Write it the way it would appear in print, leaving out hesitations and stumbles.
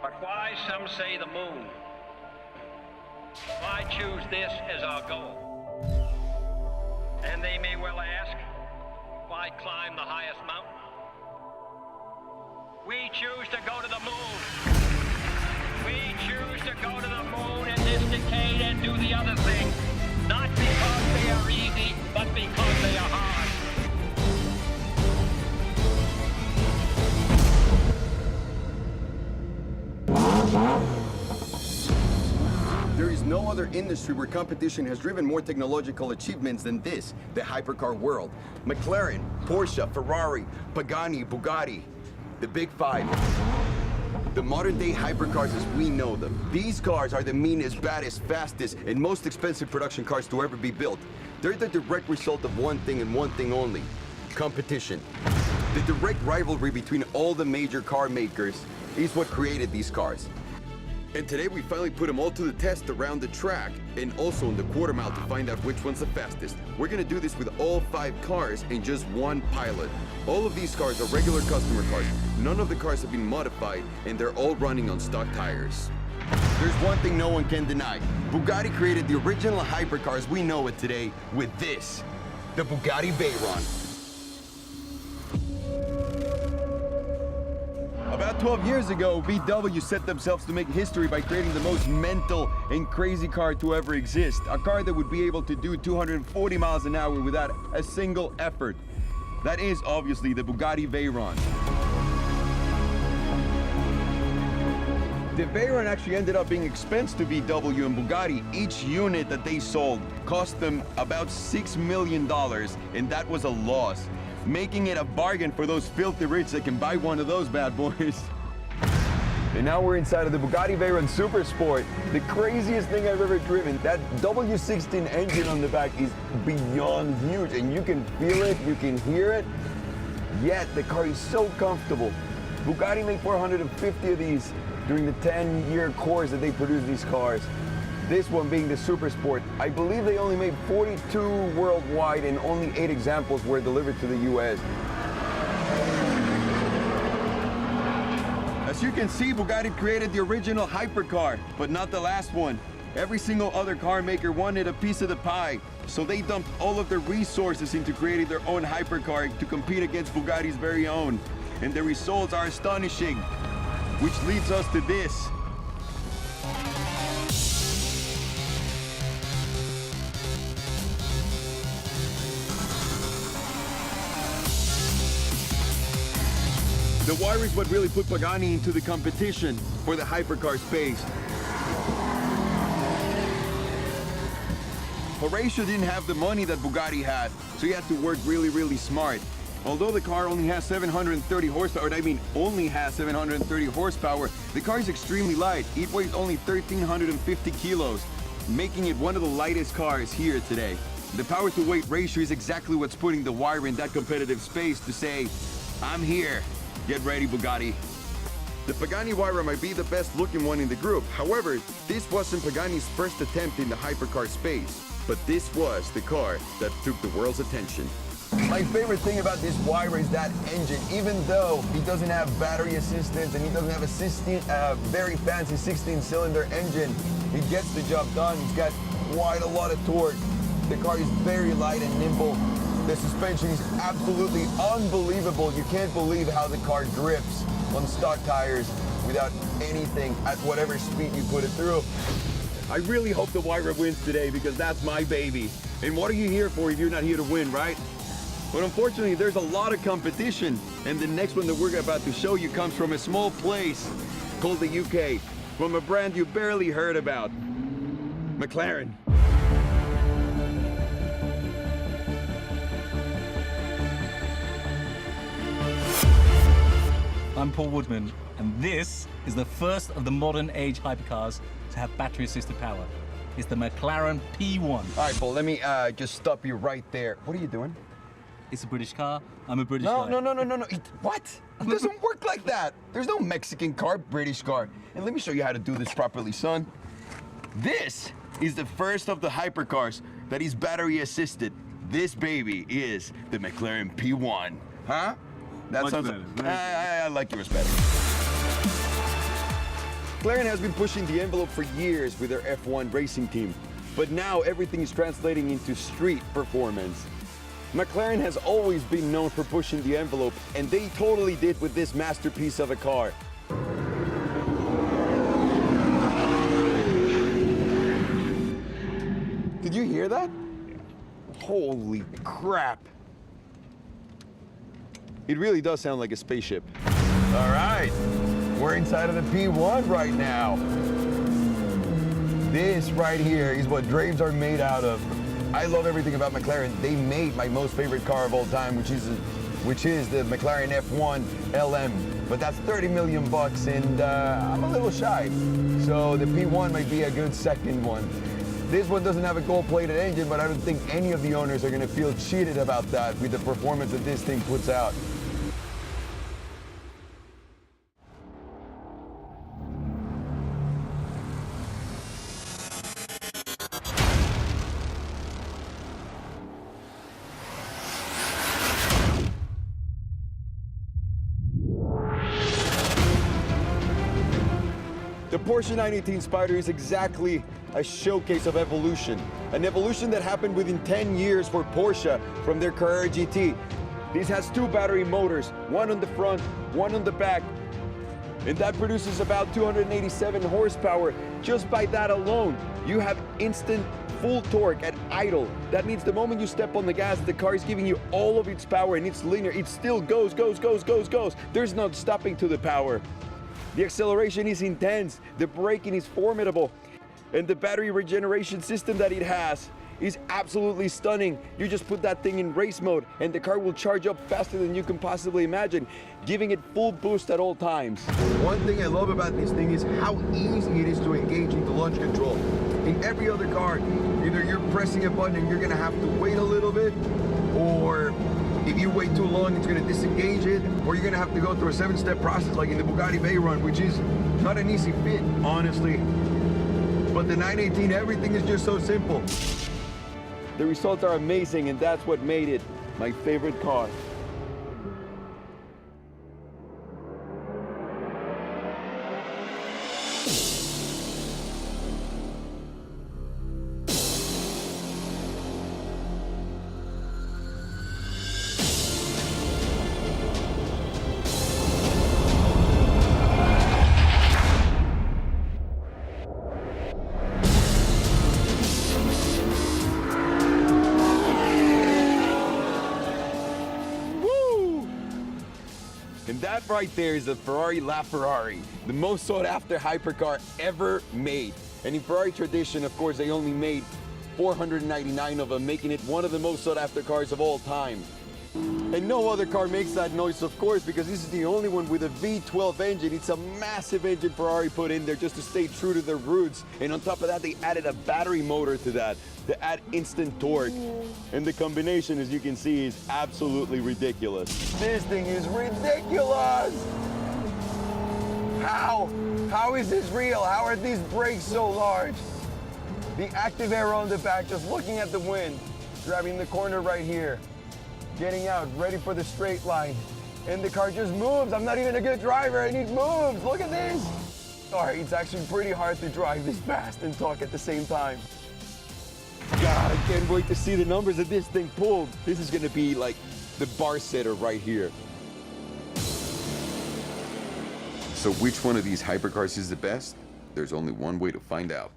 But why, some say, the moon? Why choose this as our goal? And they may well ask, why climb the highest mountain? We choose to go to the moon. We choose to go to the moon in this decade and do the other thing. Not because they are easy, but because they are hard. There is no other industry where competition has driven more technological achievements than this, the hypercar world. McLaren, Porsche, Ferrari, Pagani, Bugatti, the big five. The modern-day hypercars as we know them. These cars are the meanest, baddest, fastest, and most expensive production cars to ever be built. They're the direct result of one thing and one thing only: competition. The direct rivalry between all the major car makers is what created these cars. And today we finally put them all to the test around the track and also in the quarter mile to find out which one's the fastest. We're gonna do this with all 5 cars and just one pilot. All of these cars are regular customer cars. None of the cars have been modified and they're all running on stock tires. There's one thing no one can deny. Bugatti created the original hypercars we know it today with this, the Bugatti Veyron. About 12 years ago, VW set themselves to make history by creating the most mental and crazy car to ever exist. A car that would be able to do 240 miles an hour without a single effort. That is obviously the Bugatti Veyron. The Veyron actually ended up being expensive to VW and Bugatti. Each unit that they sold cost them about $6 million, and that was a loss, making it a bargain for those filthy rich that can buy one of those bad boys. And now we're inside of the Bugatti Veyron Super Sport, the craziest thing I've ever driven. That W16 engine on the back is beyond huge, and you can feel it, you can hear it, yet the car is so comfortable. Bugatti made 450 of these during the 10-year course that they produced these cars. This one being the Super Sport. I believe they only made 42 worldwide and only 8 examples were delivered to the US. As you can see, Bugatti created the original hypercar, but not the last one. Every single other car maker wanted a piece of the pie, so they dumped all of their resources into creating their own hypercar to compete against Bugatti's very own. And the results are astonishing, which leads us to this. The Huayra is what really put Pagani into the competition for the hypercar space. Horatio didn't have the money that Bugatti had, so he had to work really, really smart. Although the car only has 730 horsepower, only has 730 horsepower, the car is extremely light. It weighs only 1,350 kilos, making it one of the lightest cars here today. The power-to-weight ratio is exactly what's putting the Huayra in that competitive space to say, I'm here. Get ready, Bugatti. The Pagani Huayra might be the best looking one in the group. However, this wasn't Pagani's first attempt in the hypercar space, but this was the car that took the world's attention. My favorite thing about this Huayra is that engine. Even though he doesn't have battery assistance and he doesn't have a very fancy 16-cylinder engine, he gets the job done. He's got quite a lot of torque. The car is very light and nimble. The suspension is absolutely unbelievable. You can't believe how the car drifts on stock tires without anything at whatever speed you put it through. I really hope the Huayra wins today because that's my baby. And what are you here for if you're not here to win, right? But unfortunately, there's a lot of competition. And the next one that we're about to show you comes from a small place called the UK, from a brand you barely heard about, McLaren. I'm Paul Woodman, and this is the first of the modern age hypercars to have battery-assisted power. It's the McLaren P1. All right, Paul, let me just stop you right there. What are you doing? It's a British car. I'm a British guy. No. What? It doesn't work like that. There's no Mexican car, British car. And let me show you how to do this properly, son. This is the first of the hypercars that is battery-assisted. This baby is the McLaren P1. Huh? That sounds better. I like yours better. McLaren has been pushing the envelope for years with their F1 racing team, but now everything is translating into street performance. McLaren has always been known for pushing the envelope, and they totally did with this masterpiece of a car. Did you hear that? Holy crap. It really does sound like a spaceship. All right, we're inside of the P1 right now. This right here is what dreams are made out of. I love everything about McLaren. They made my most favorite car of all time, which is the McLaren F1 LM. But that's 30 million bucks, and I'm a little shy. So the P1 might be a good second one. This one doesn't have a gold-plated engine, but I don't think any of the owners are going to feel cheated about that with the performance that this thing puts out. The Porsche 918 Spider is exactly a showcase of evolution. An evolution that happened within 10 years for Porsche from their Carrera GT. This has two battery motors, one on the front, one on the back, and that produces about 287 horsepower. Just by that alone, you have instant full torque at idle. That means the moment you step on the gas, the car is giving you all of its power, and it's linear. It still goes. There's no stopping to the power. The acceleration is intense, the braking is formidable, and the battery regeneration system that it has is absolutely stunning. You just put that thing in race mode and the car will charge up faster than you can possibly imagine, giving it full boost at all times. One thing I love about this thing is how easy it is to engage into launch control. In every other car, either you're pressing a button and you're gonna have to wait a little bit, or if you wait too long, it's going to disengage it, or you're going to have to go through a 7-step process like in the Bugatti Veyron, which is not an easy fit, honestly. But the 918, everything is just so simple. The results are amazing, and that's what made it my favorite car. And that right there is a Ferrari LaFerrari, the most sought after hypercar ever made. And in Ferrari tradition, of course, they only made 499 of them, making it one of the most sought after cars of all time. And no other car makes that noise, of course, because this is the only one with a V12 engine. It's a massive engine Ferrari put in there just to stay true to their roots. And on top of that, they added a battery motor to that to add instant torque. And the combination, as you can see, is absolutely ridiculous. This thing is ridiculous! How? How is this real? How are these brakes so large? The active air on the back, just looking at the wind, grabbing the corner right here, getting out, ready for the straight line. And the car just moves. I'm not even a good driver, and it moves. Look at this. Sorry, it's actually pretty hard to drive this fast and talk at the same time. God, I can't wait to see the numbers that this thing pulled. This is gonna be like the bar setter right here. So which one of these hypercars is the best? There's only one way to find out.